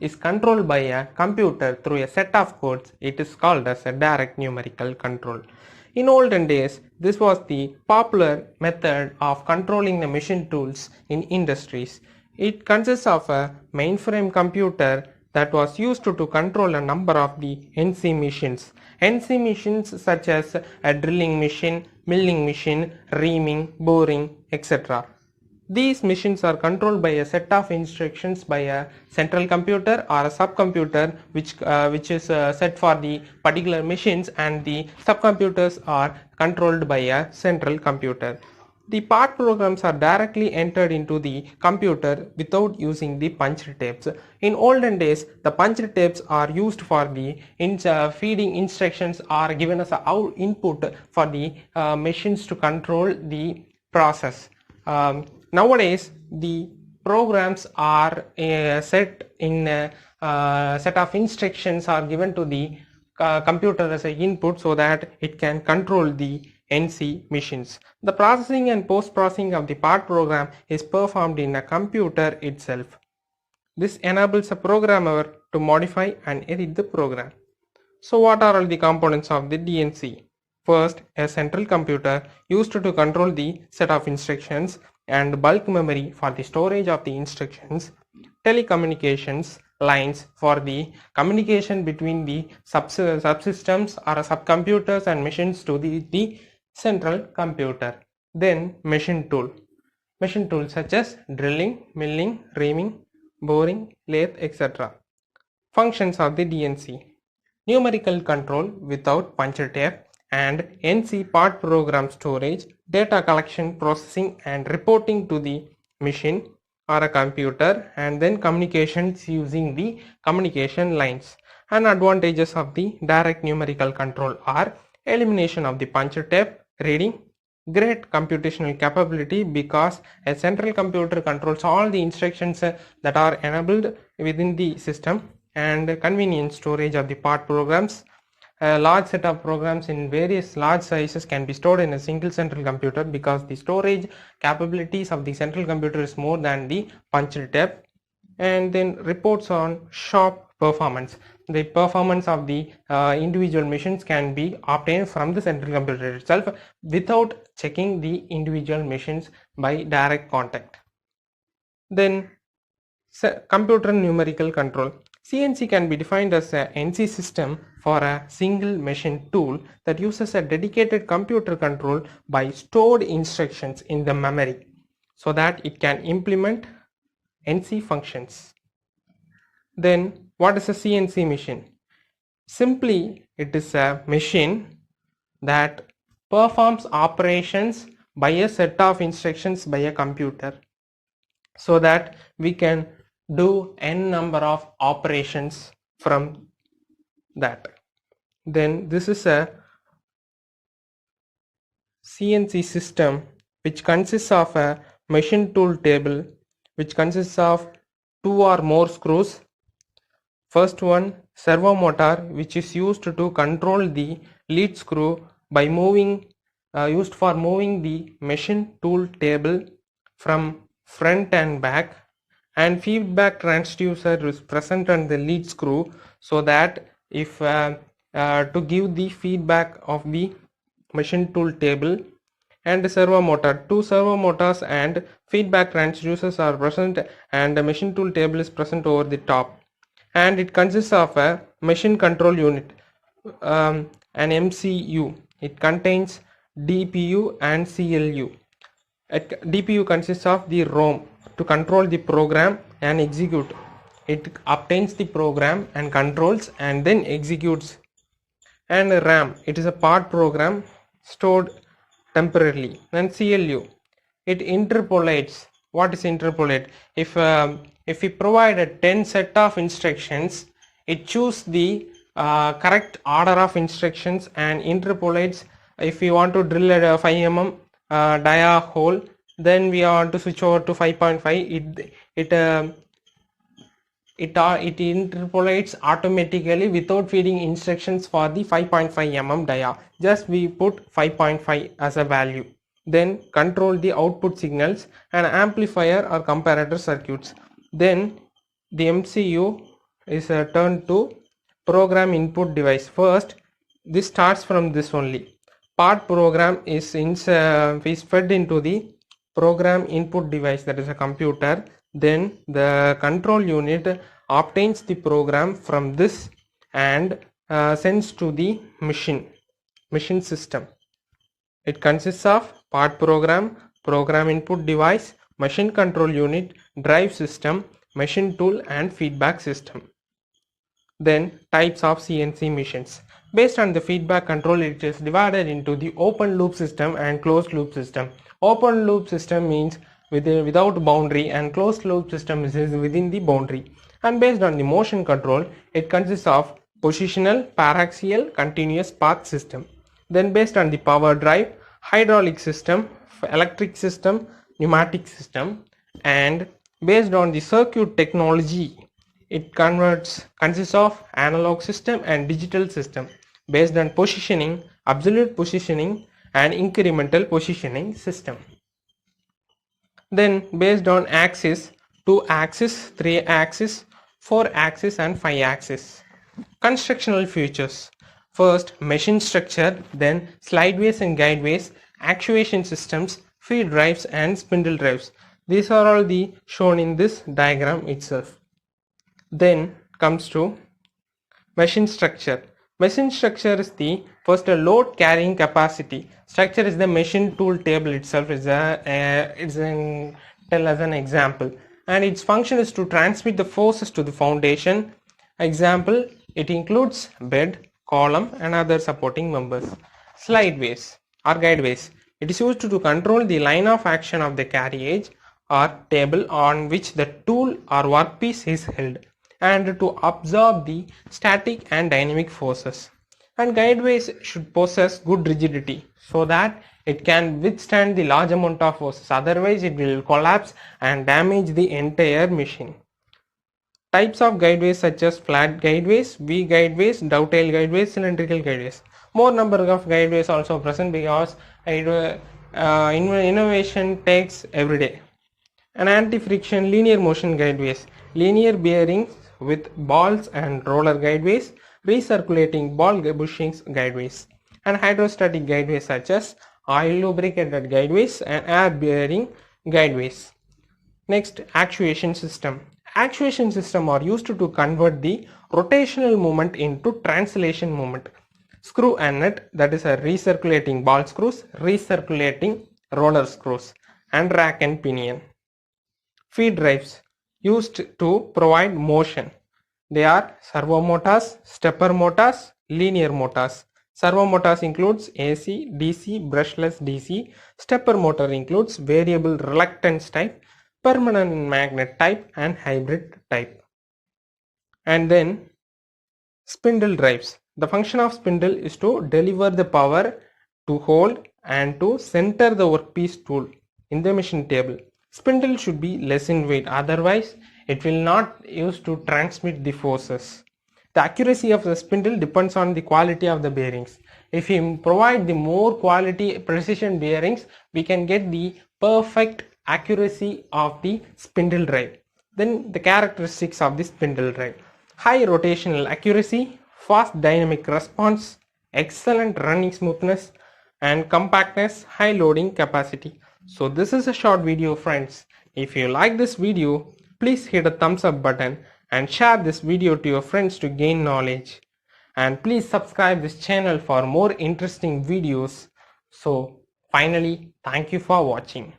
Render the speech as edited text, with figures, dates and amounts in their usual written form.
is controlled by a computer through a set of codes, it is called as a direct numerical control. In olden days, this was the popular method of controlling the machine tools in industries. It consists of a mainframe computer that was used to control a number of the NC machines. NC machines such as a drilling machine, milling machine, reaming, boring, etc. These machines are controlled by a set of instructions by a central computer or a subcomputer which is set for the particular machines, and the subcomputers are controlled by a central computer. The part programs are directly entered into the computer without using the punched tapes. In olden days, the punched tapes are used for the feeding instructions are given as our input for the machines to control the process. Nowadays, the programs are set in a set of instructions are given to the computer as an input so that it can control the NC machines. The processing and post-processing of the part program is performed in a computer itself. This enables a programmer to modify and edit the program. So what are all the components of the DNC? First, a central computer used to control the set of instructions, and bulk memory for the storage of the instructions, telecommunications lines for the communication between the subsystems or subcomputers and machines to the central computer. Then machine tools such as drilling, milling, reaming, boring, lathe, etc. Functions of the DNC: numerical control without punched tape, and NC part program storage, data collection, processing and reporting to the machine or a computer, and then communications using the communication lines. And advantages of the direct numerical control are elimination of the punched tape reading, great computational capability because a central computer controls all the instructions that are enabled within the system, and convenient storage of the part programs. A large set of programs in various large sizes can be stored in a single central computer because the storage capabilities of the central computer is more than the punched tape. And then reports on shop performance. The performance of the individual machines can be obtained from the central computer itself without checking the individual machines by direct contact. Then computer numerical control. CNC can be defined as a NC system for a single machine tool that uses a dedicated computer control by stored instructions in the memory so that it can implement NC functions. Then what is a CNC machine? Simply, it is a machine that performs operations by a set of instructions by a computer so that we can do n number of operations from that. Then this is a CNC system which consists of a machine tool table which consists of 2 or more screws. First one, servo motor, which is used to control the lead screw by used for moving the machine tool table from front and back, and feedback transducer is present on the lead screw so that if to give the feedback of the machine tool table. And servo motor, 2 servo motors and feedback transducers are present, and the machine tool table is present over the top, and it consists of a machine control unit, an MCU. It contains DPU and CLU. DPU consists of the ROM to control the program and execute. It obtains the program and controls and then executes. And RAM, it is a part program stored temporarily. And CLU, it interpolates. What is interpolate? If we provide a 10 set of instructions, it chooses the correct order of instructions and interpolates. If we want to drill a 5 mm dia hole, then we want to switch over to 5.5. It interpolates automatically without feeding instructions for the 5.5 mm dia. Just we put 5.5 as a value. Then control the output signals and amplifier or comparator circuits. Then the MCU is turned to program input device. First, this starts from this only. Part program is fed into the program input device, that is a computer. Then the control unit obtains the program from this and sends to the machine system. It consists of part program, program input device, machine control unit, drive system, machine tool and feedback system. Then types of CNC machines. Based on the feedback control, it is divided into the open loop system and closed loop system. Open loop system means without boundary, and closed loop system is within the boundary. And based on the motion control, it consists of positional, paraxial, continuous path system. Then based on the power drive, hydraulic system, electric system, pneumatic system, and based on the circuit technology, it consists of analog system and digital system. Based on positioning, absolute positioning and incremental positioning system. Then based on axis, 2 axis, 3 axis, 4 axis and 5 axis. Constructional features. First, machine structure, then slideways and guideways, actuation systems, feed drives and spindle drives. These are all the shown in this diagram itself. Then comes to machine structure. Machine structure is the first load carrying capacity. Structure is the machine tool table itself. Tell as an example, and its function is to transmit the forces to the foundation. Example, it includes bed, column and other supporting members. Slideways or guideways. It is used to control the line of action of the carriage or table on which the tool or workpiece is held, and to absorb the static and dynamic forces. And guideways should possess good rigidity so that it can withstand the large amount of forces, otherwise it will collapse and damage the entire machine. Types of guideways such as flat guideways, V guideways, dovetail guideways, cylindrical guideways. More number of guideways also present because innovation takes every day. An anti-friction linear motion guideways, linear bearings with balls and roller guideways, recirculating ball bushings guideways, and hydrostatic guideways such as oil lubricated guideways and air bearing guideways. Next, actuation system. Actuation system are used to convert the rotational movement into translation movement. Screw and nut, that is a recirculating ball screws, recirculating roller screws, and rack and pinion. Feed drives used to provide motion. They are servo motors, stepper motors, linear motors. Servo motors includes AC, DC, brushless DC. Stepper motor includes variable reluctance type, permanent magnet type and hybrid type. And then spindle drives. The function of spindle is to deliver the power, to hold and to center the workpiece tool in the machine table. Spindle should be less in weight, otherwise it will not use to transmit the forces. The accuracy of the spindle depends on the quality of the bearings. If we provide the more quality precision bearings, we can get the perfect accuracy of the spindle drive. Then the characteristics of the spindle drive: high rotational accuracy, fast dynamic response, excellent running smoothness and compactness, high loading capacity. So this is a short video, friends. If you like this video, please hit a thumbs up button and share this video to your friends to gain knowledge. And please subscribe this channel for more interesting videos. So finally, thank you for watching.